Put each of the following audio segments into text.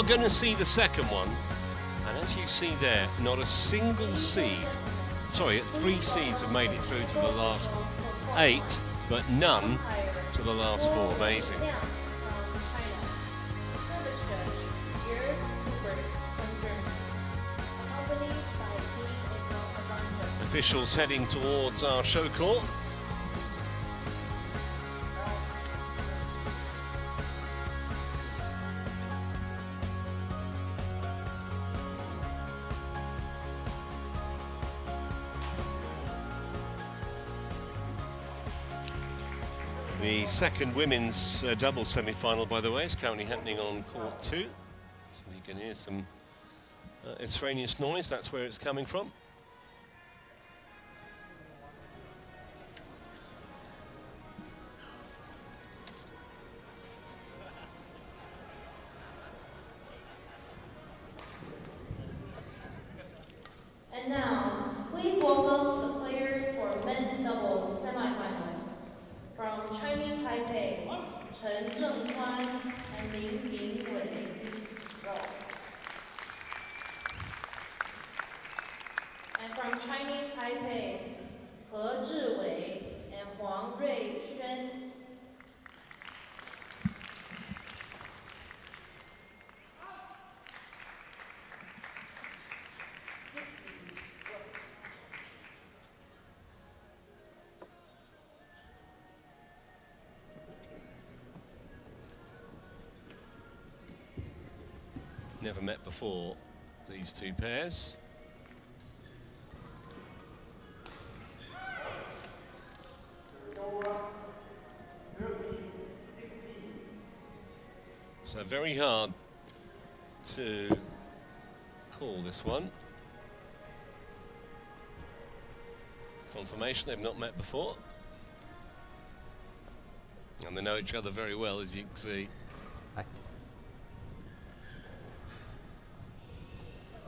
are going to see the second one, and as you see there, not a single seed, sorry, 3 seeds have made it through to the last 8, but none to the last 4. Amazing. Officials heading towards our show court. The second women's double semi-final, by the way, is currently happening on court 2. So you can hear some extraneous noise, that's where it's coming from. And now, please welcome the players for men's doubles semifinals. From Chinese Taipei, Chen and Ming Wei. And from Chinese Taipei, He Zhiwei and Huang Xuan. Never met before, these two pairs. So very hard to call this one. Confirmation they've not met before. And they know each other very well, as you can see. Hi.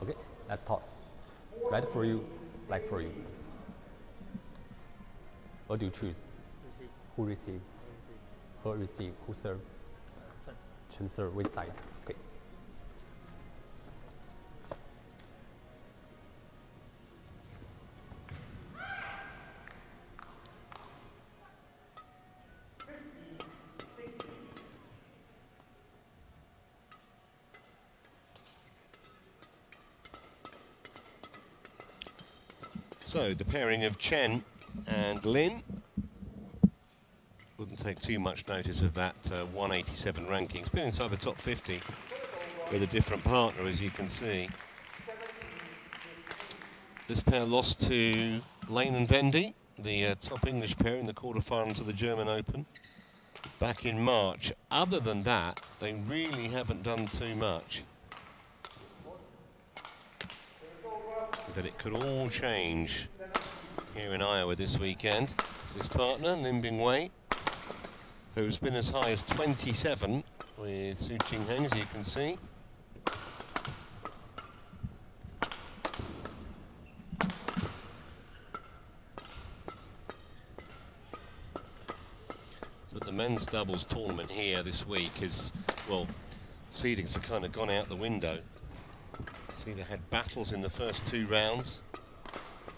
Okay, let's toss. Right for you, black for you. What do you choose? Receive. Who receive? Who receive? Who serve? Chen. Chen serve. Which side? Okay. So the pairing of Chen and Lin. Wouldn't take too much notice of that 187 ranking. It's been inside the top 50 with a different partner, as you can see. This pair lost to Lane and Vendy, the top English pair in the quarterfinals of the German Open back in March. Other than that, they really haven't done too much. But it could all change here in Iowa this weekend. His partner, Lin Bingwei, who's been as high as 27 with Su Qingheng, as you can see. But the men's doubles tournament here this week is, well, seedings have kind of gone out the window. See, they had battles in the first 2 rounds,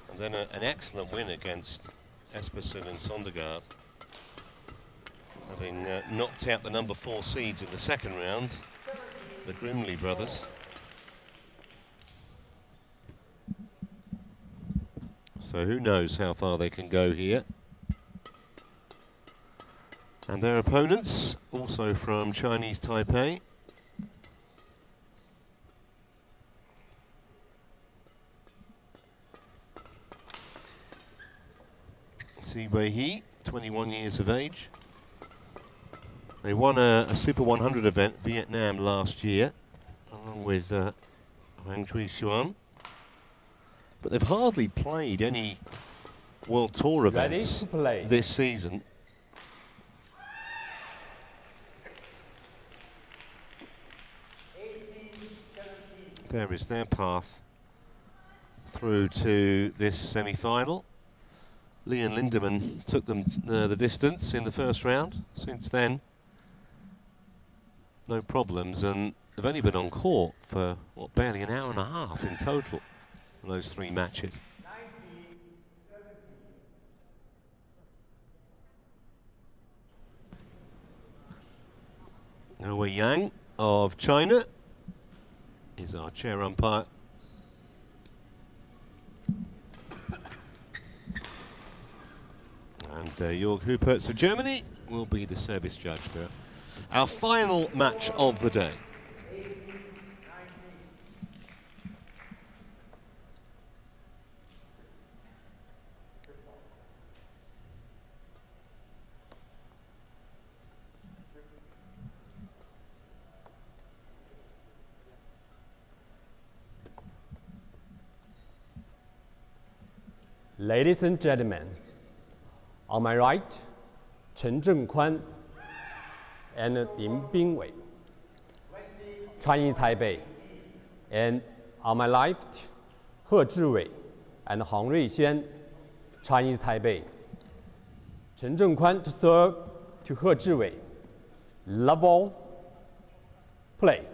and then an excellent win against Espersen and Sondergaard, having knocked out the number 4 seeds in the second round, the Grimley brothers. So who knows how far they can go here. And their opponents, also from Chinese Taipei, Wei, 21 years of age. They won a Super 100 event, Vietnam, last year, along with Huang Xuan. But they've hardly played any World Tour events this season. There is their path through to this semi-final. Leon Lindemann took them the distance in the first round. Since then, no problems, and they've only been on court for, what, barely an hour and a half in total in those 3 matches. Now Yang of China is our chair umpire. And Jörg Hupertz of Germany will be the service judge for our final match of the day. Ladies and gentlemen, on my right, Chen and Lin Bingwei, Chinese Taipei, and on my left, He Zhiwei and Huang Ruixian, Chinese Taipei. Chen Zhengquan to serve to He Zhiwei. Love all, play.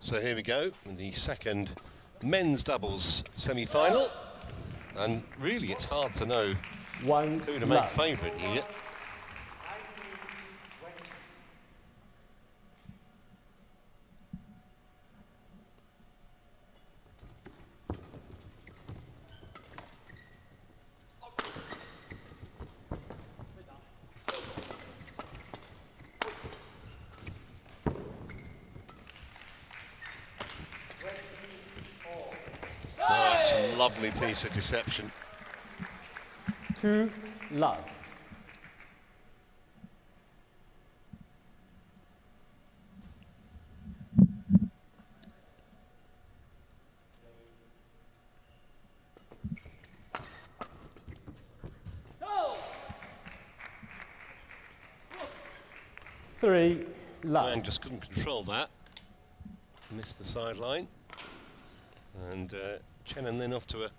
So here we go, the second men's doubles semi-final, and really it's hard to know who to make favourite here. A lovely piece of deception. 2-love. Three love. Huang just couldn't control that. Missed the sideline. And Chen and Lin off to a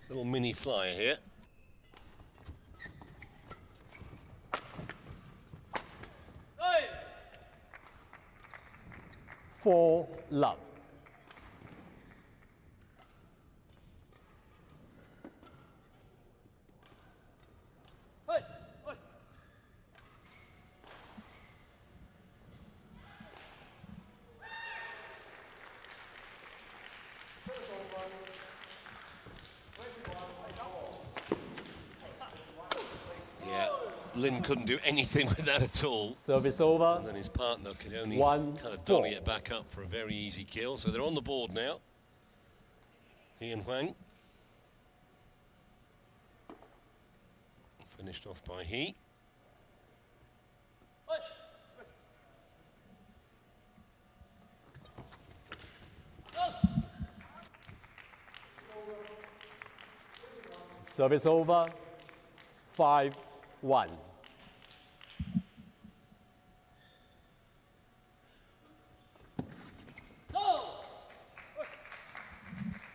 little mini flyer here. Four love. Lin couldn't do anything with that at all. Service over. And then his partner could only kind of dolly it back up for a very easy kill. So they're on the board now. He and Huang. Finished off by He. Service over. 5-1.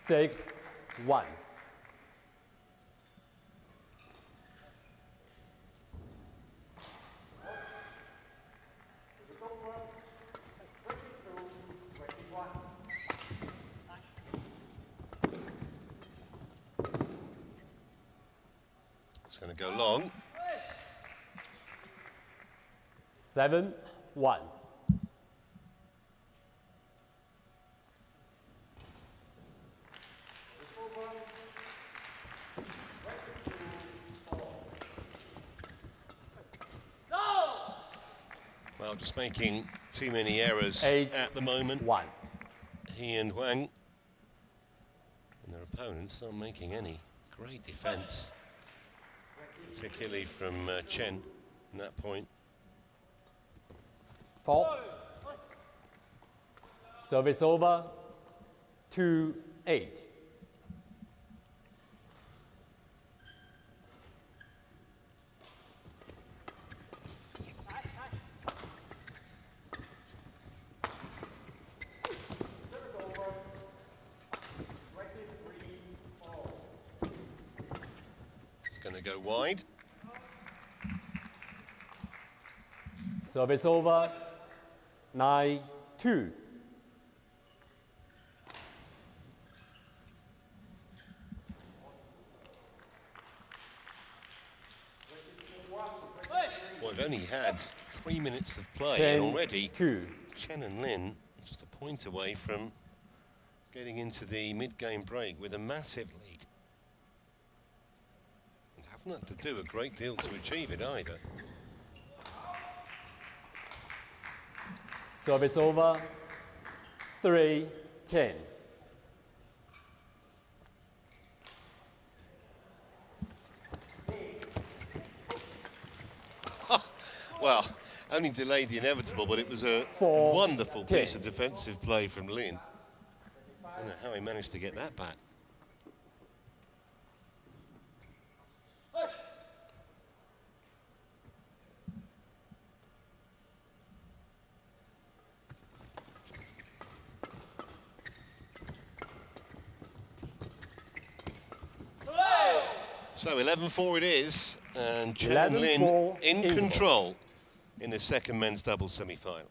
6-1. It's going to go long. 7-1. Well, just making too many errors at the moment. 1. He and Huang and their opponents aren't making any. Great defence, particularly from Chen in that point. 4. Service over. 2-8. It's going to go wide. Service over. 9-2. Well, we've only had 3 minutes of play, 10, and already 2. Chen and Lin just a point away from getting into the mid-game break with a massive lead. And haven't had to do a great deal to achieve it either. Service over. 3-10. Well, only delayed the inevitable, but it was a 4, wonderful 10. piece of defensive play from Lin. I don't know how he managed to get that back. So 11-4 it is, and Chen and Lin 11-4 in England. control in the second men's doubles semi-final.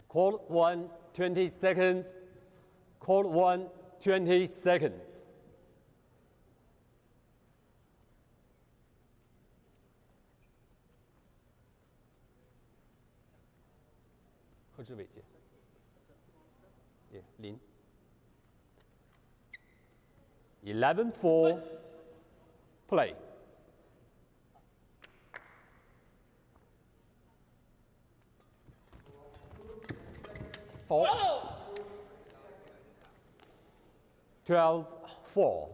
Court 1, 20 seconds. Court 1, 20 seconds. Yeah, Lin. 11-4. Play. Four. 12-4.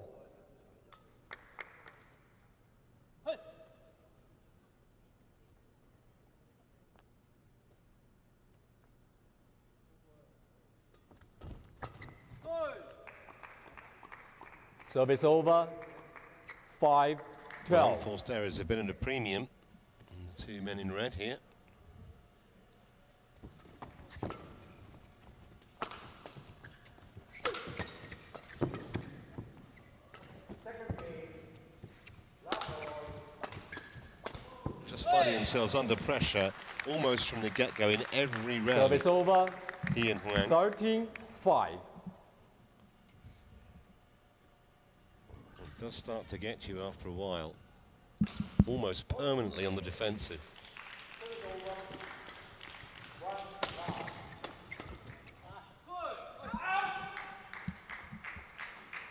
Service over. 5-12. Unforced errors have been at a premium. And the two men in red here. Just finding themselves under pressure almost from the get-go in every round. Service over. He and Huang. 13-5. It does start to get you after a while. Almost permanently on the defensive.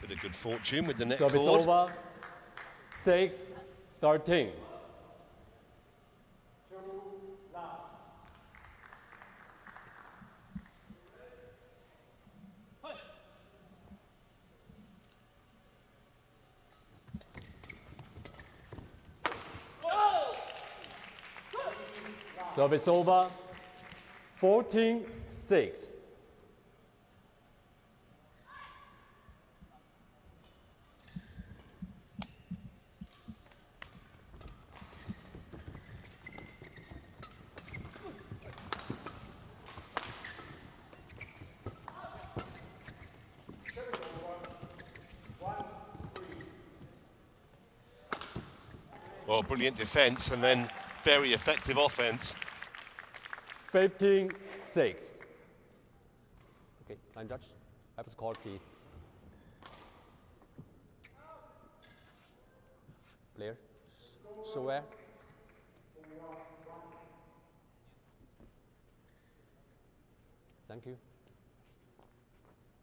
Bit of good fortune with the net Service cord. over. 6-13. Service over. 14-6. Well, brilliant defence and then very effective offence. 15-6. Okay, line judge. Have a score, please. Player, show where? Thank you.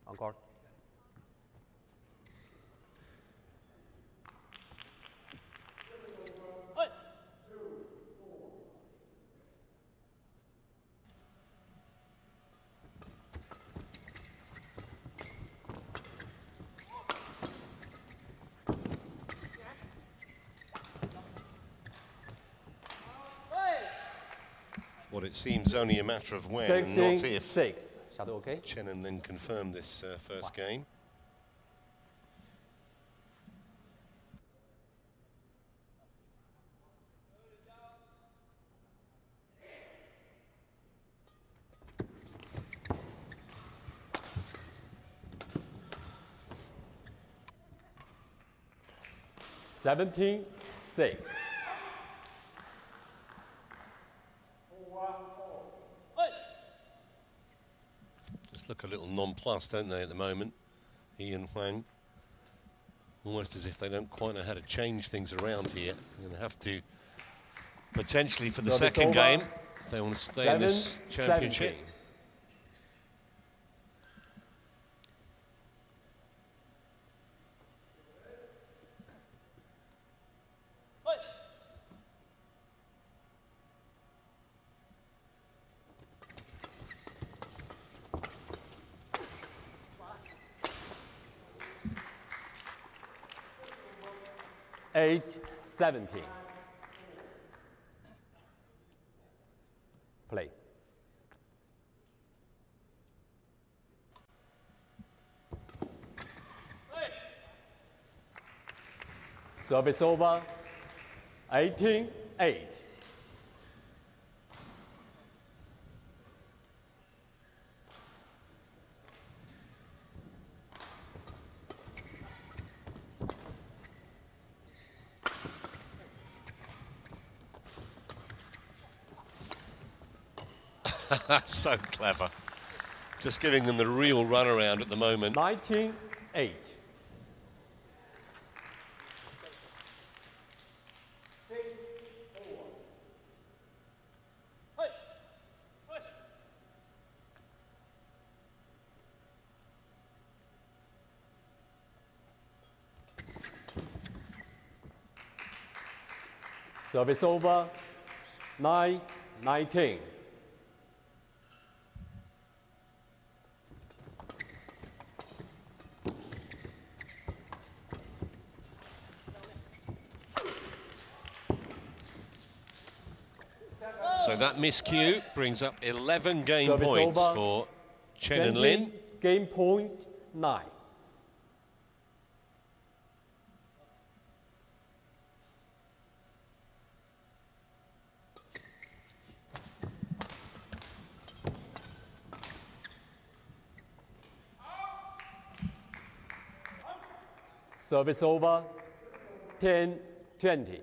Encore. what it seems only a matter of when, 16, not if. 6. Shadow okay? Chen and then confirm this first game. Seventeen, 6. Just look a little nonplussed, don't they, at the moment? He and Huang. Almost as if they don't quite know how to change things around here. They're going to have to, potentially for the second game, if they want to stay in this championship. 17. Eight, 17. Play. Service over. 18, 8. So clever. Just giving them the real runaround at the moment. 19, 8. Service over. 9, 19. So that miscue brings up 11 game Service points over. for Chen and Lin. Game point 9. Service over. 10, 20.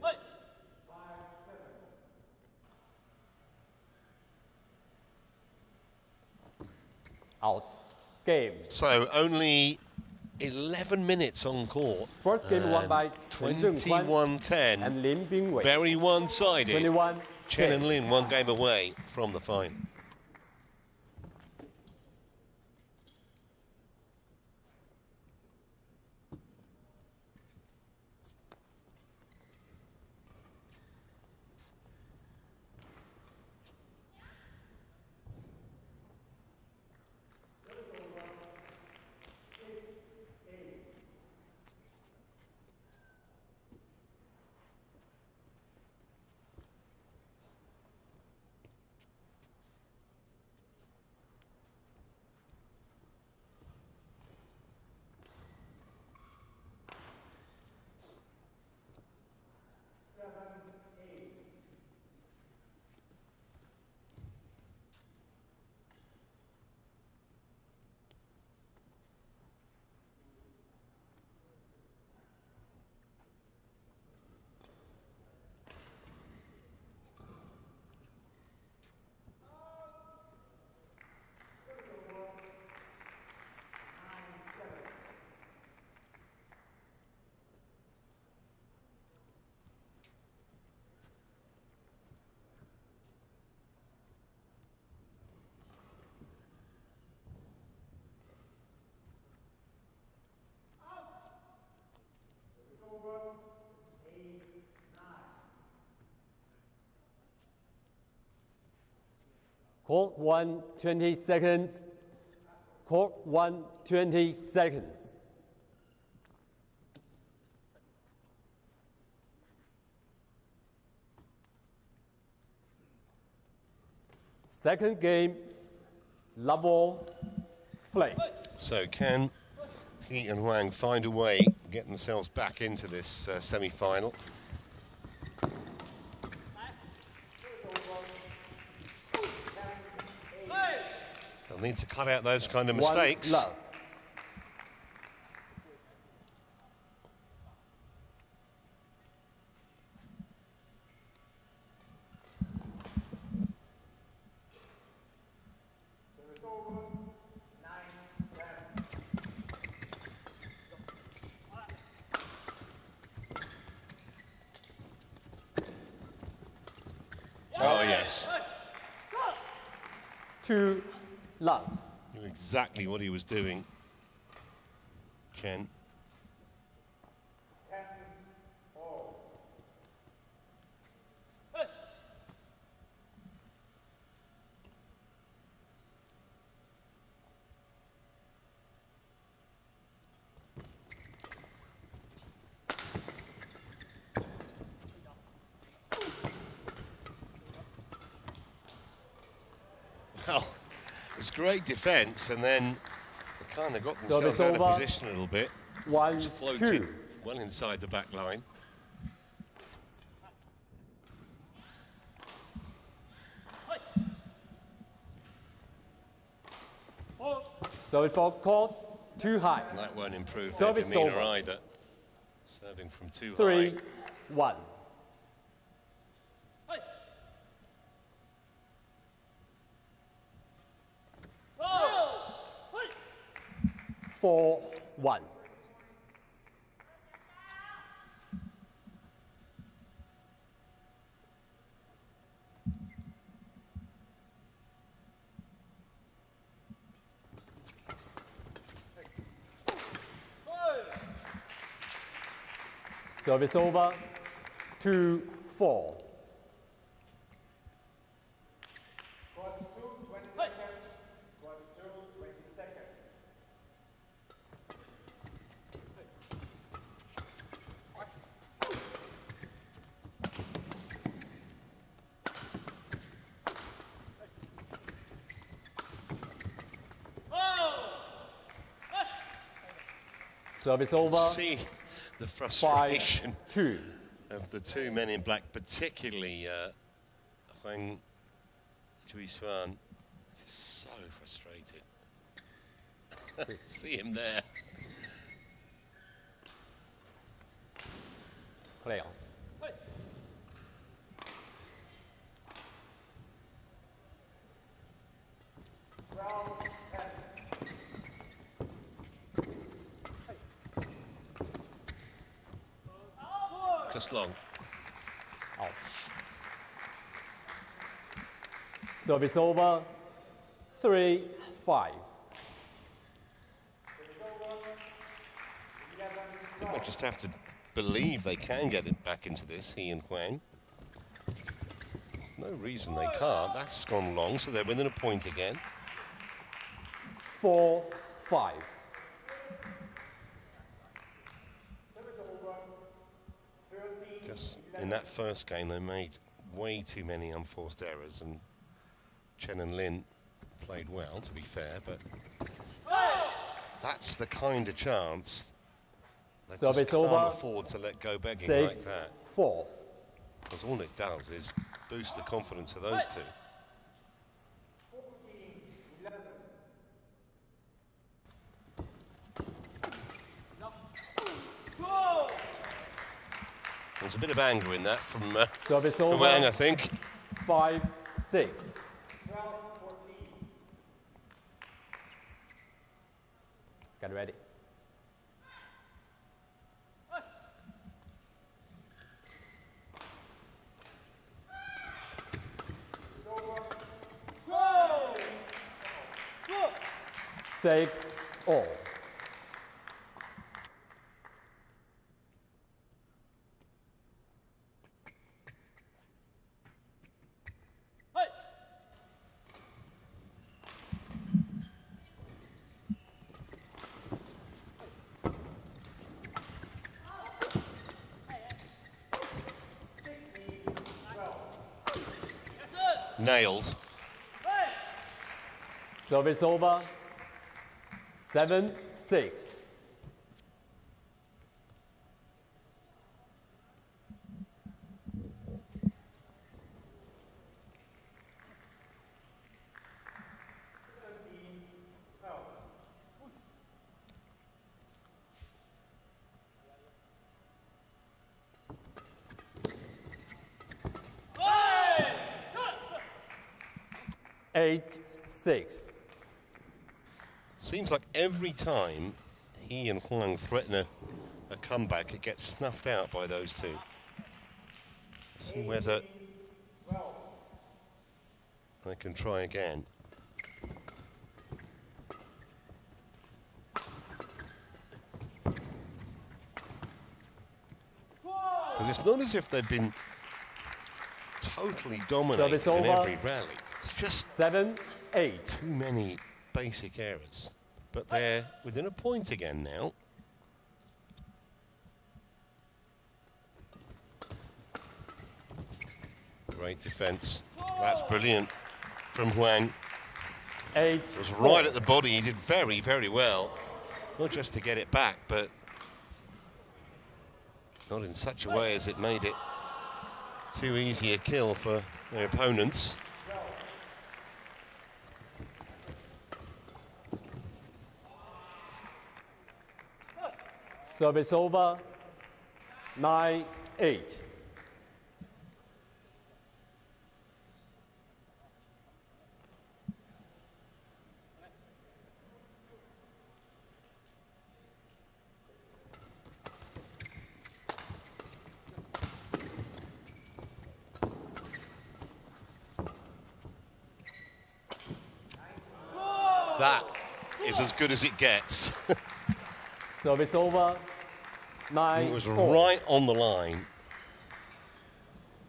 Out. Game. So only 11 minutes on court. First game won by Chen 21-10. and Lin Bingwei. Very one-sided. 21. Chen and Lin one game away from the final. Court 1, 20 seconds. Court 1, 20 seconds. Second game, level play. So can he and Huang find a way to get themselves back into this semi-final? They'll need to cut out those kind of mistakes. 1 love. Oh, yes. 2 love. Knew exactly what he was doing, Chen. Well, it was great defence, and then they kind of got themselves out of position a little bit. 1 Floated 2. well inside the back line. Service for court, too high. And that won't improve their Service demeanour over. either. Serving from too 3 high. 1. 4 1. Service over, 2 4. Service over. See the frustration 5 2. of the two men in black, particularly Huang Juisuan. Just so frustrated. See him there. Play on. Just long. Ouch. Service over, 3 5. I think they just have to believe they can get it back into this, he and Huang. No reason they can't. That's gone long, so they're within a point again. 4 5. Just in that first game, they made way too many unforced errors, and Chen and Lin played well, to be fair, but that's the kind of chance they just Service can't over. afford to let go begging 6 like that. 4. Because all it does is boost the confidence of those two. There's a bit of anger in that from Service over. Huang, I think. 5 6. Get ready. Six all. Nailed. Service over. 7-6. Eight, 6. Seems like every time he and Huang threaten a comeback, it gets snuffed out by those two. See whether they can try again. Because it's not as if they've been totally dominated in every rally. It's just 7-8. too many basic errors. But they're within a point again now. Great defense. That's brilliant from Huang. 8. It was right at the body. He did very, very well. Not just to get it back, but not in such a way as it made it too easy a kill for their opponents. Service over. 9-8. That is as good as it gets. Service over. 9. It was right on the line.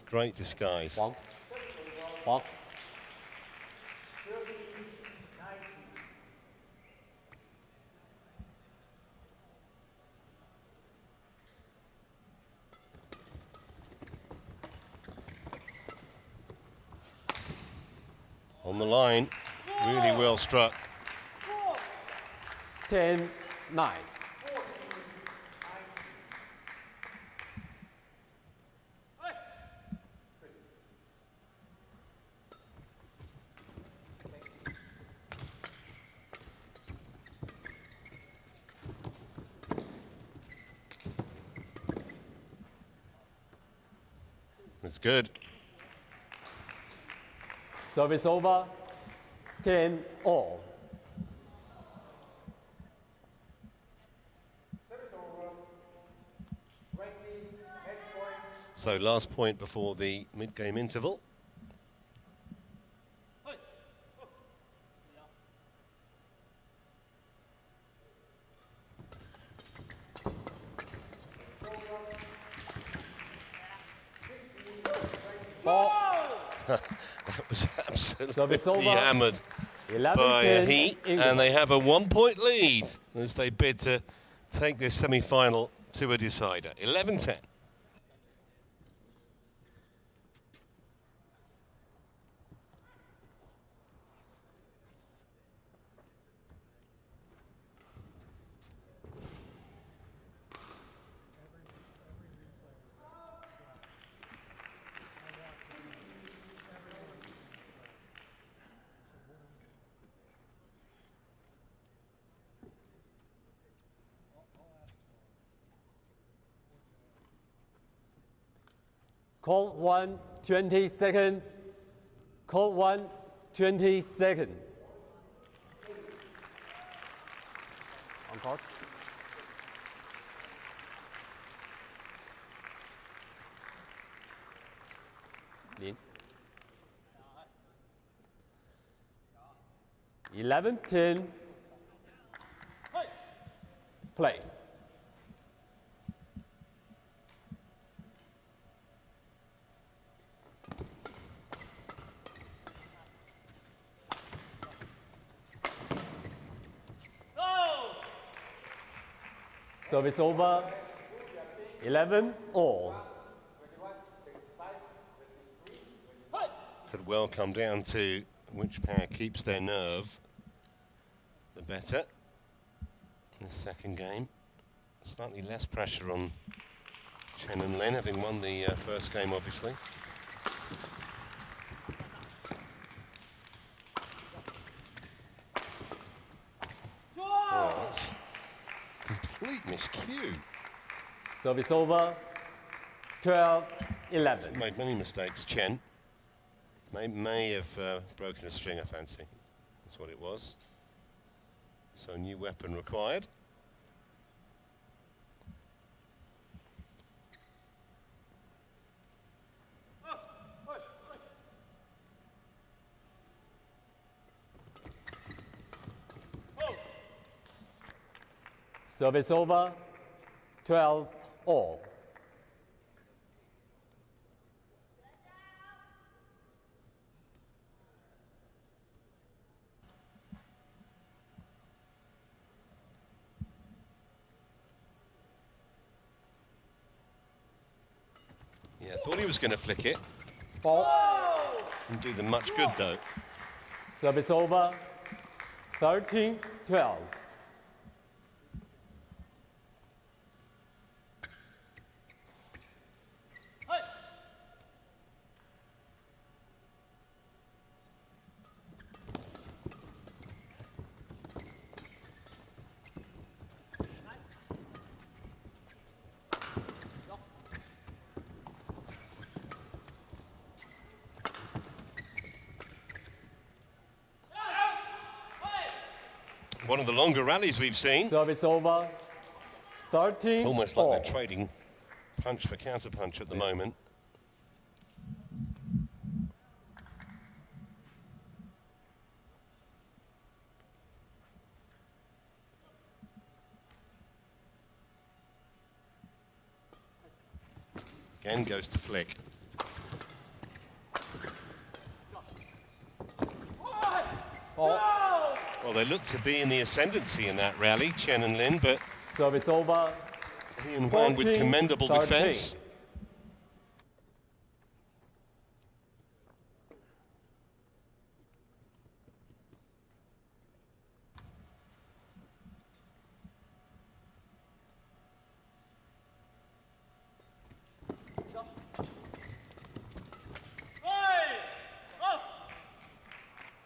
Great disguise. Huang. Huang. On the line. Really well struck. 10-9. That's good. Service over. 10-all. So last point before the mid-game interval. That was absolutely hammered by a He, and they have a 1-point lead as they bid to take this semi-final to a decider. 11-10. Call 1, 20 seconds. Call 1, 20 seconds. On court. Lin. 11-10. Play. Service over. 11-all. Could well come down to which pair keeps their nerve. the better in the second game. Slightly less pressure on Chen and Lin, having won the first game, obviously. Oh, that's complete miscue. Service over. 12-11. Made many mistakes, Chen. May have broken a string, I fancy. That's what it was. So, new weapon required. Service over. 12-all. Yeah, thought he was going to flick it. Ball. Didn't do them much good, though. Service over. 13-12. One of the longer rallies we've seen. Service over. 13. Almost like they're trading punch for counter punch at the moment. Again goes to flick. Well, they look to be in the ascendancy in that rally, Chen and Lin, but Service over. he and Huang with commendable 13. defense.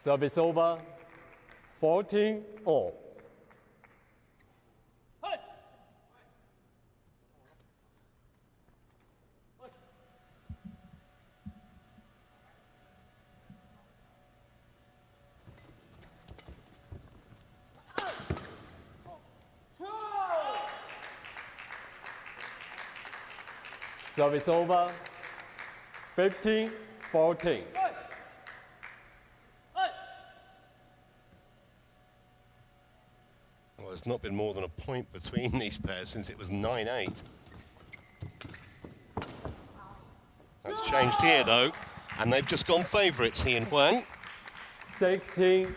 Service over. 14-all. Service over. 15-14. Well, there's not been more than a point between these pairs since it was 9-8. That's changed here, though, and they've just gone favourites, he and Huang. 16-14.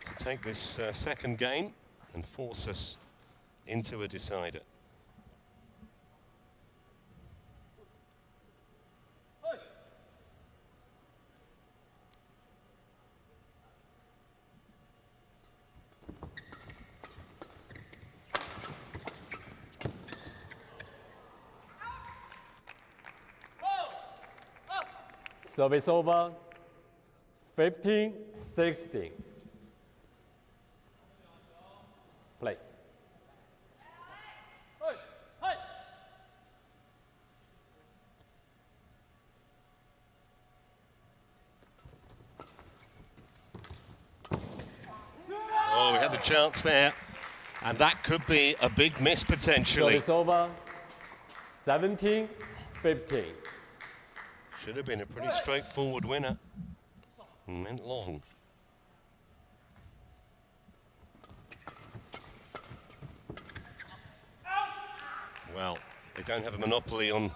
To take this second game and force us into a decider. Service over. 15-16. Play. Oh, we had the chance there, and that could be a big miss potentially. Service over. 17-15. Should have been a pretty straightforward winner. And went long. Well, they don't have a monopoly on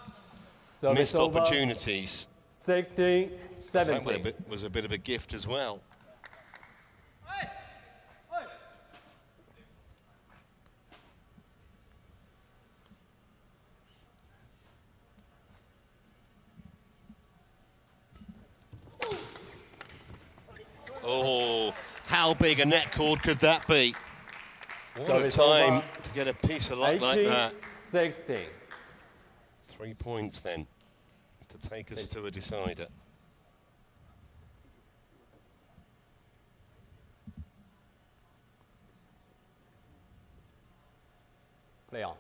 Service missed over. opportunities. 16-17. That was a bit of a gift as well. Oh, how How big a net cord could that be? What a time to get a piece of luck like that. 16. 3 points then to take us to a decider. Play on.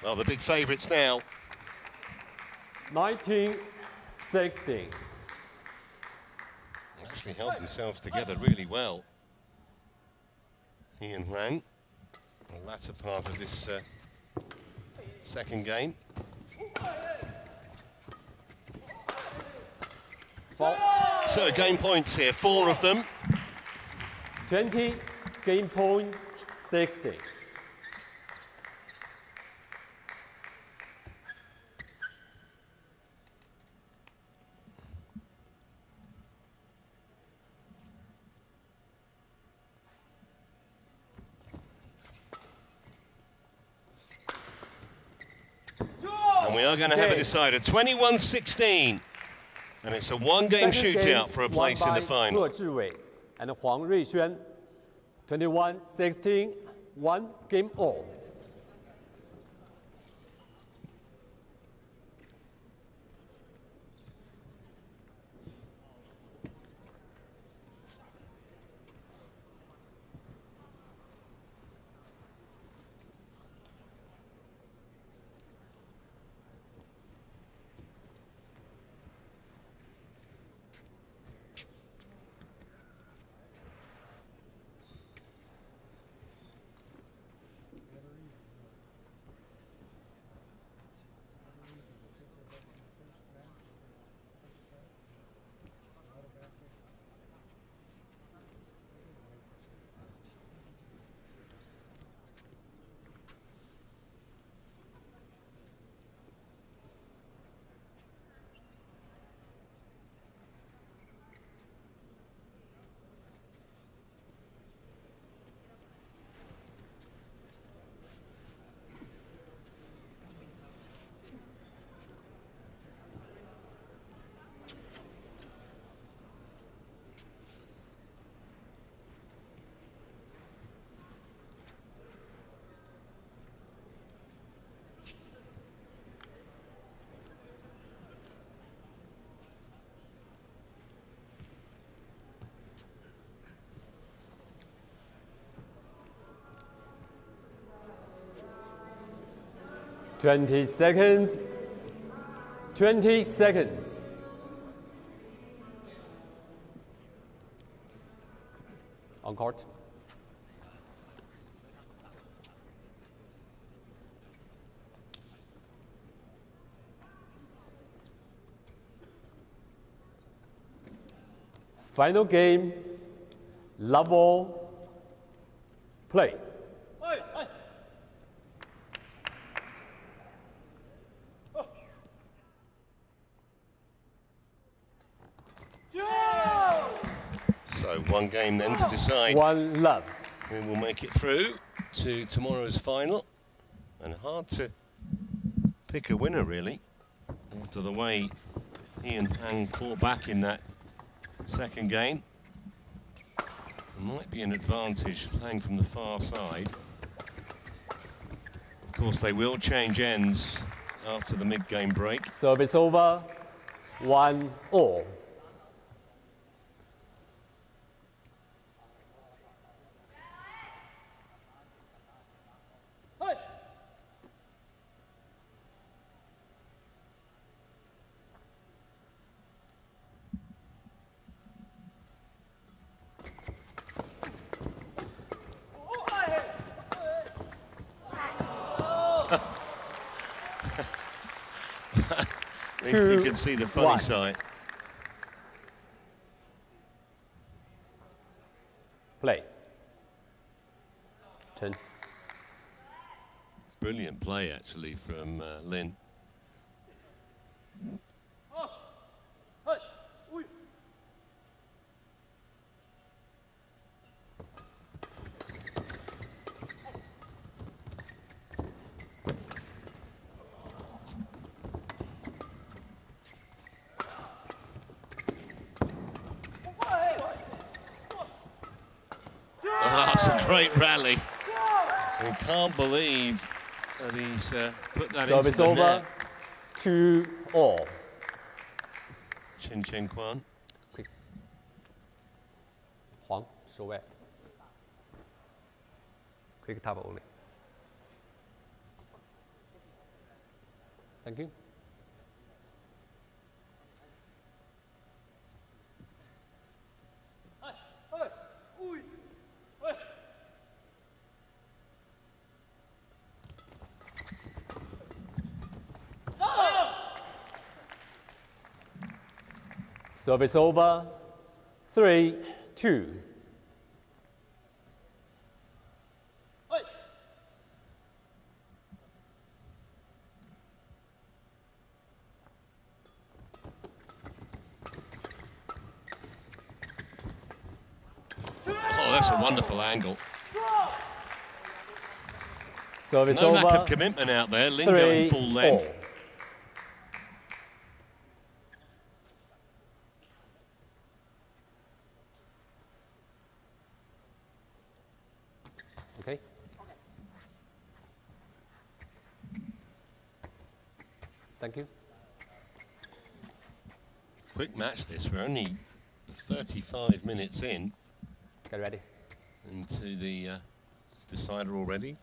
Well, the big favourites now. 19, 16. Actually held themselves together really well. He and Huang, the latter part of this second game. So game points here, 4 of them. 20, game point, 60. And we are going to have a decider, 21-16. And it's a one-game shootout for a place in the final. And Huang Ruixuan, 21-16, 1 game all. Twenty seconds. 20 seconds. On court. Final game, level play. So one game then to decide One love. who will make it through to tomorrow's final. And hard to pick a winner, really, after the way he and Huang fought back in that second game. There might be an advantage playing from the far side. Of course, they will change ends after the mid-game break. Service over. 1-all. At least you can see the funny side. Play. 10. Brilliant play, actually, from Lin. a great rally. I can't believe that he's put that Service into the over. net. 2-all. Chen Quan. Quick. Huang, show back. Quick tap only. Thank you. Service over. 3-2. Oh, that's a wonderful angle. Service No over. lack of commitment out there. Ling going full 3-all. length. Okay. Thank you. Quick match this. We're only 35 minutes in Get ready. into the decider already.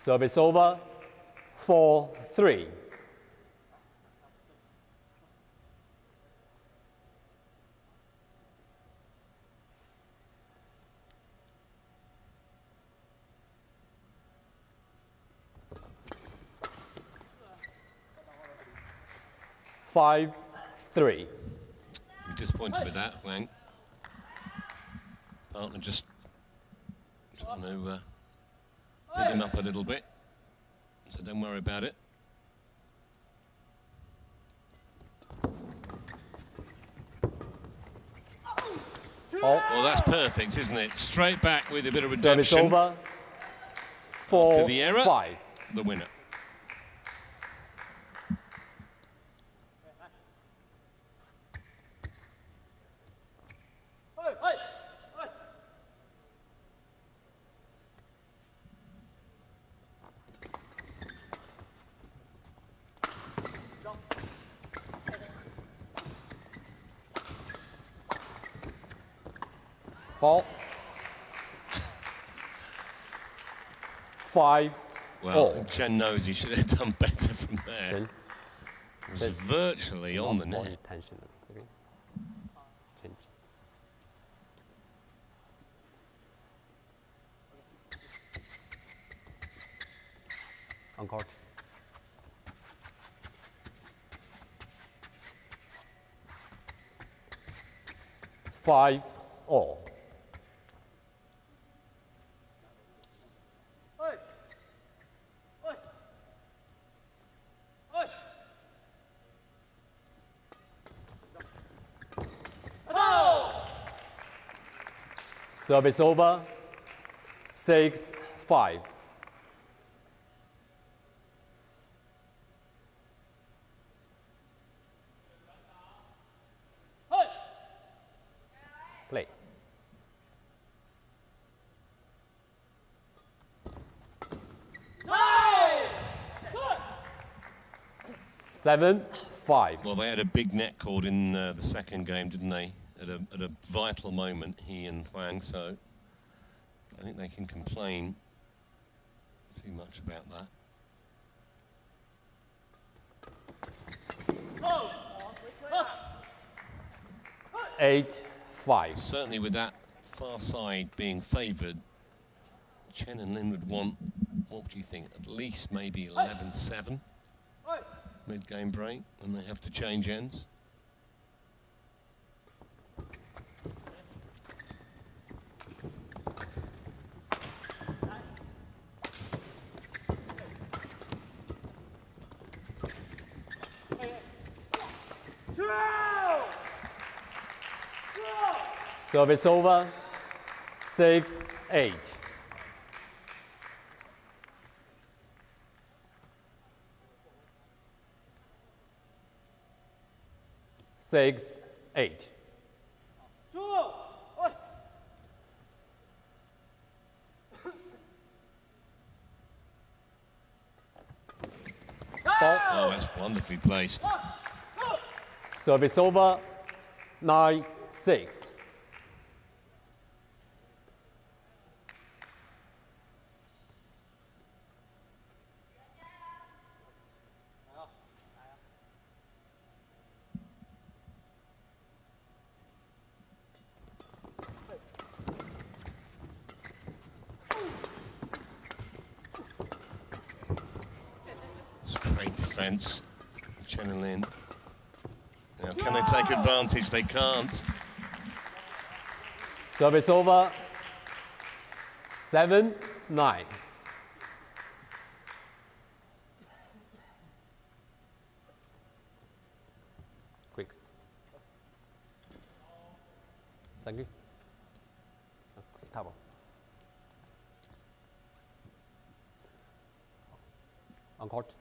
Service over, 4-3. Five, 3. You're disappointed with that, Huang. Partner just trying to pick him up a little bit, so don't worry about it. Oh, that's perfect, isn't it? Straight back with a bit of Service redemption. over, 4, After the error, 5. the winner. Fault. 5. Well, Chen knows he should have done better from there. Chen. It was virtually on the More net. attention. Okay. Change. On court. Five all. Service over. 6-5. Play. 7-5. Well, they had a big net cord in the second game, didn't they? At a vital moment, he and Huang, so I think they can complain too much about that. 8-5. Certainly with that far side being favoured, Chen and Lin would want, what would you think, at least maybe 11-7 mid-game break, and they have to change ends. Service over. 6-8. Six, 8. Oh, that's wonderfully placed. Service over. 9-6. Great defence, Chen and Lin. Now, can they take advantage? They can't. Service over. 7-9. Quick. Thank you. Table. On court.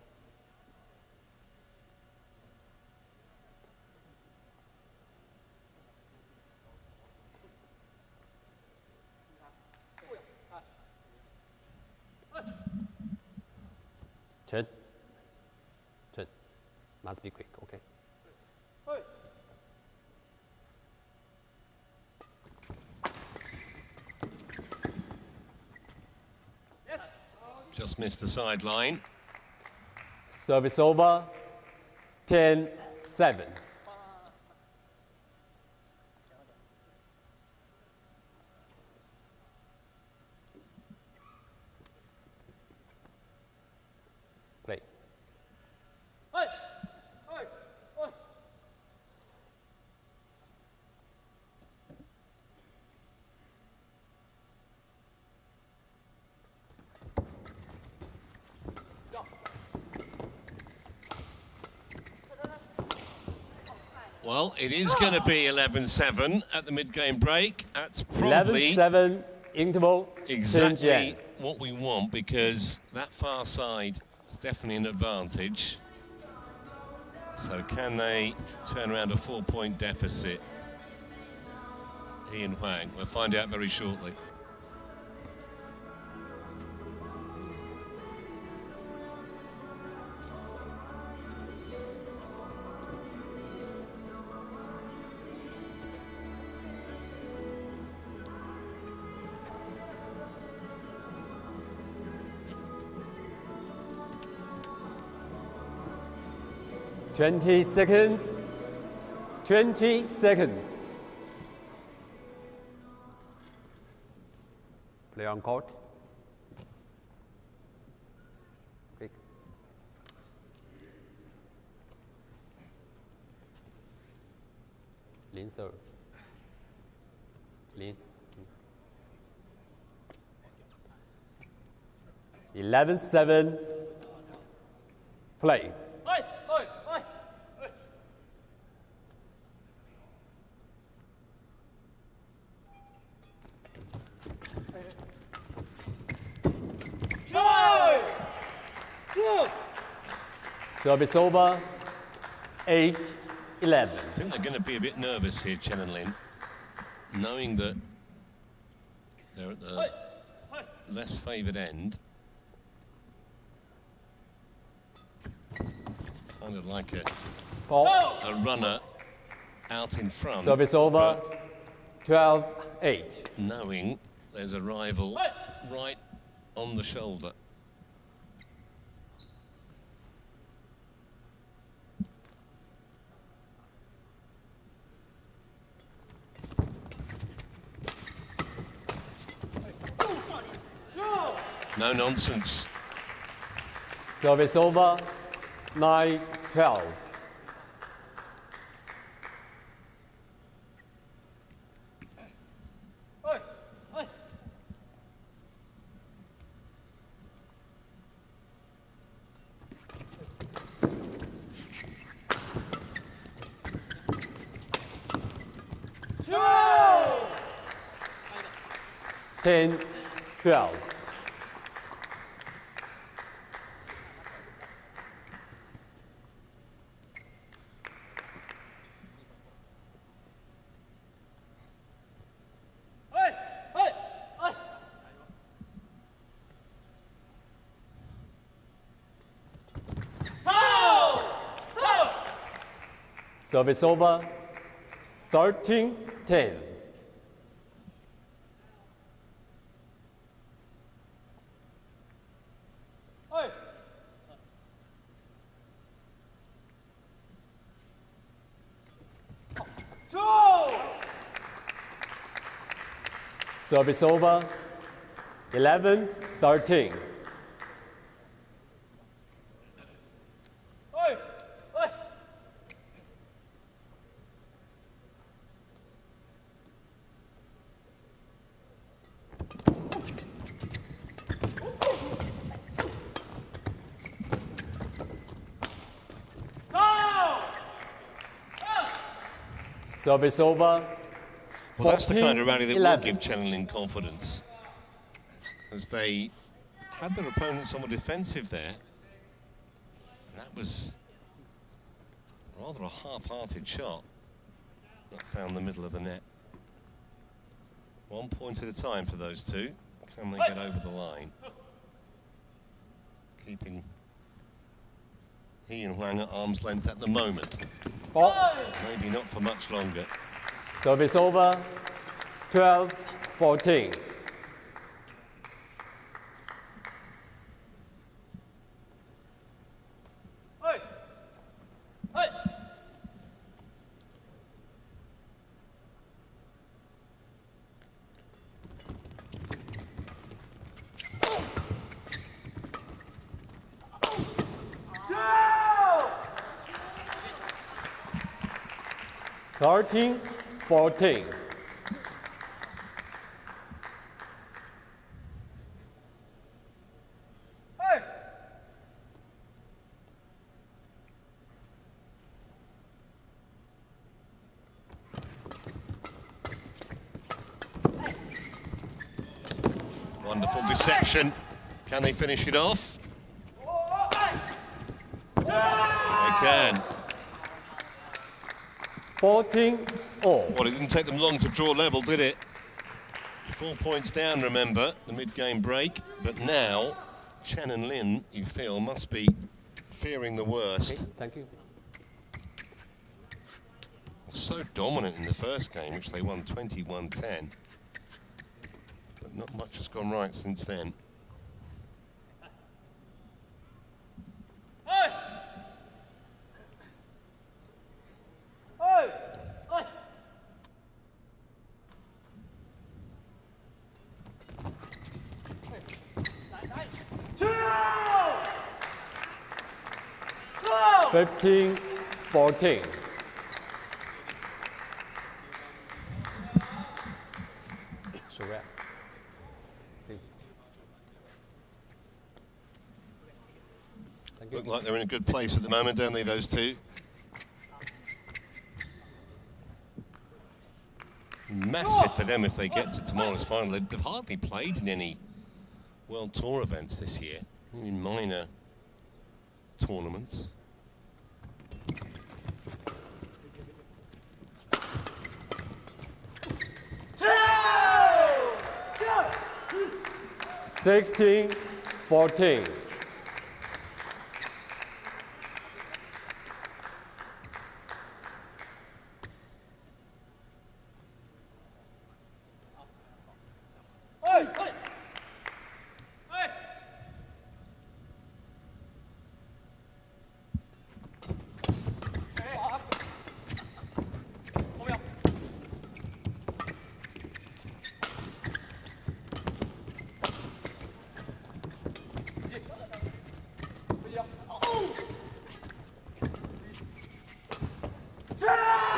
Chen. Chen. Must be quick, okay? Just missed the sideline. Service over. 10-7. Play. Well, it is going to be 11-7 at the mid-game break. That's probably 11-7 interval. exactly what we want, because that far side is definitely an advantage. So can they turn around a 4-point deficit? He and Huang. We'll find out very shortly. Twenty seconds. 20 seconds. Play on court. Quick. Lin serve. Lin. 11-7. Play. Service over. 8-11. I think they're going to be a bit nervous here, Chen and Lin, knowing that they're at the less favoured end. Kind of like a runner out in front. Service over. 12-8. Knowing there's a rival right on the shoulder. No nonsense. Service over. 9-12. 10-12. Service over, 13-10. Service over, 11-13. Service over. Well, that's the kind of rally that 11. will give Chen confidence, as they had their opponent somewhat defensive there. And that was rather a half-hearted shot that found the middle of the net. 1 point at a time for those two. Can they get over the line? Keeping he and Huang at arm's length at the moment. Maybe not for much longer. Service over, 12-14. Thirteen, 14. Wonderful deception. Can they finish it off? They can. 14 all. Well, it didn't take them long to draw level, did it? 4 points down, remember, the mid-game break. But now, Chen and Lin, you feel, must be fearing the worst. Okay, thank you. So dominant in the first game, which they won 21-10. But not much has gone right since then. Fifteen, 14. Look like they're in a good place at the moment, don't they, those two? Massive for them if they get to tomorrow's final. They've hardly played in any World Tour events this year, in minor tournaments. Sixteen, 14.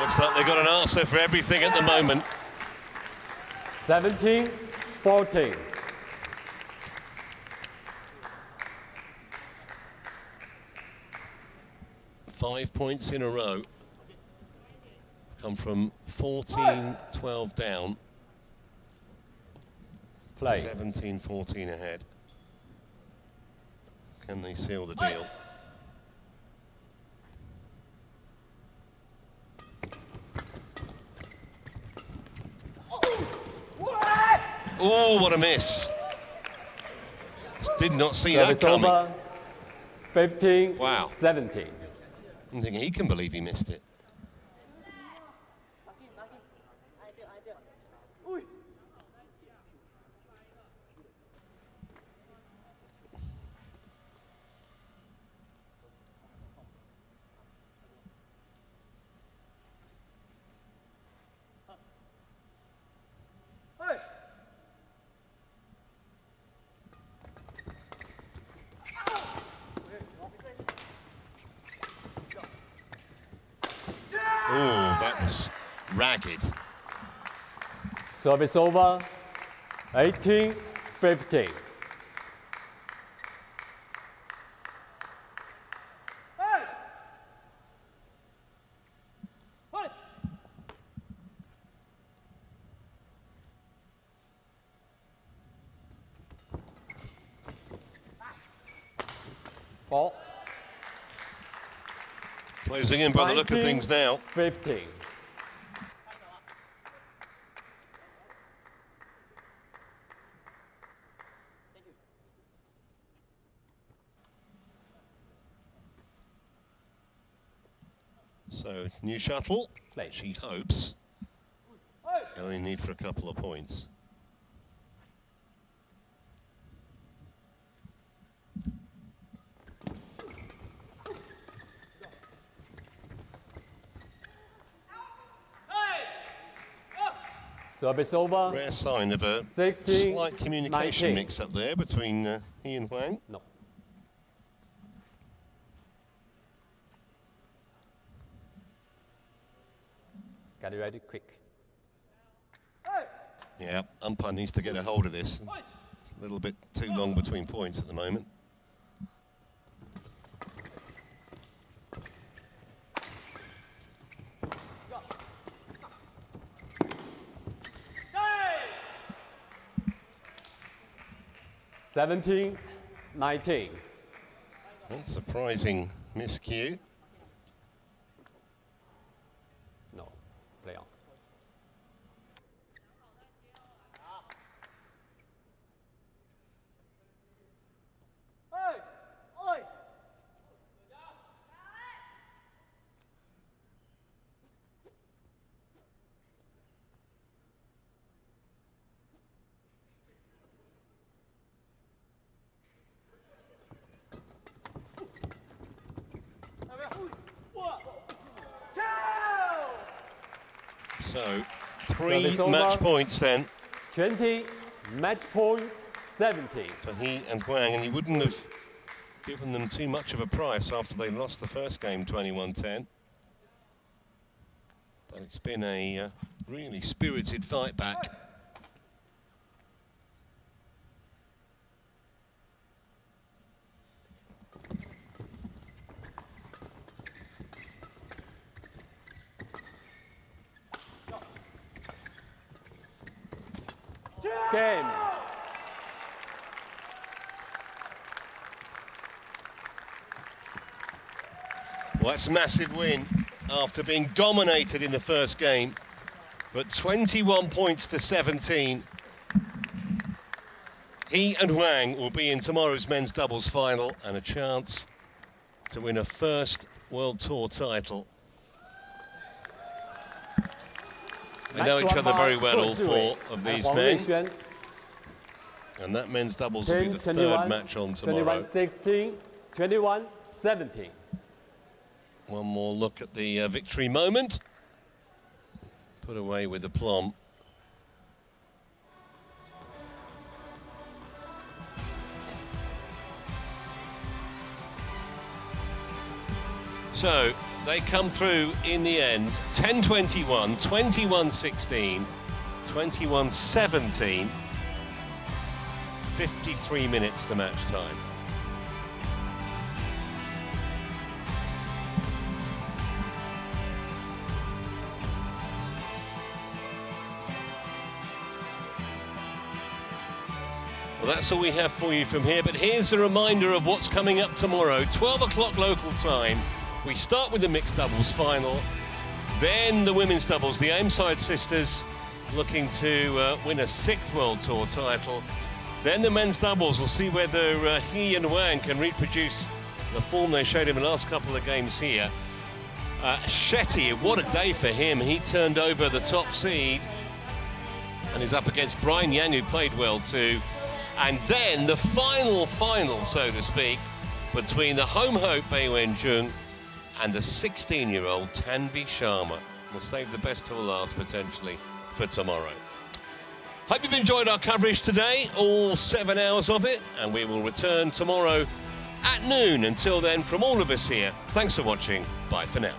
Looks like they've got an answer for everything at the moment. 17, 14. Five points in a row. Come from 14-12 down. Play. 17-14 ahead. Can they seal the deal? Oh, what a miss. Did not see that coming. Over. 15, Wow. 17. I don't think he can believe he missed it. Oh, that was ragged. Service over. 18, 15. Ball. Closing in by the look of things now. 15. So, new shuttle, Play. she hopes. Only need for a couple of points. Service over. Rare sign of a 16, slight communication 19. mix-up there between he and Huang. No. Get it ready, quick. Yeah, umpire needs to get a hold of this. A little bit too long between points at the moment. Seventeen, 19. Unsurprising miscue. No, play on. So, 3 Service match over. points then 20, match point 70. for he and Huang, and he wouldn't have given them too much of a price after they lost the first game 21-10. But it's been a really spirited fight back. Game. Well, that's a massive win after being dominated in the first game, but 21 points to 17. He and Huang will be in tomorrow's men's doubles final and a chance to win a first World Tour title. They know each other very well, all four of these men. And that men's doubles will be the third match on tomorrow. 21-16, 21-17. One more look at the victory moment. Put away with aplomb. So they come through in the end, 10-21, 21-16, 21-17, 53 minutes to match time. Well, that's all we have for you from here, but here's a reminder of what's coming up tomorrow. 12 o'clock local time. We start with the mixed doubles final, then the women's doubles. The Ameside sisters looking to win a 6th World Tour title. Then the men's doubles. We'll see whether he and Huang can reproduce the form they showed in the last couple of games here. Shetty, what a day for him. He turned over the top seed and is up against Brian Yan, who played well too. And then the final, so to speak, between the home hope Bai Wenjun and the 16-year-old Tanvi Sharma. We'll save the best till last, potentially, for tomorrow. Hope you've enjoyed our coverage today, all 7 hours of it, and we will return tomorrow at noon. Until then, from all of us here, thanks for watching. Bye for now.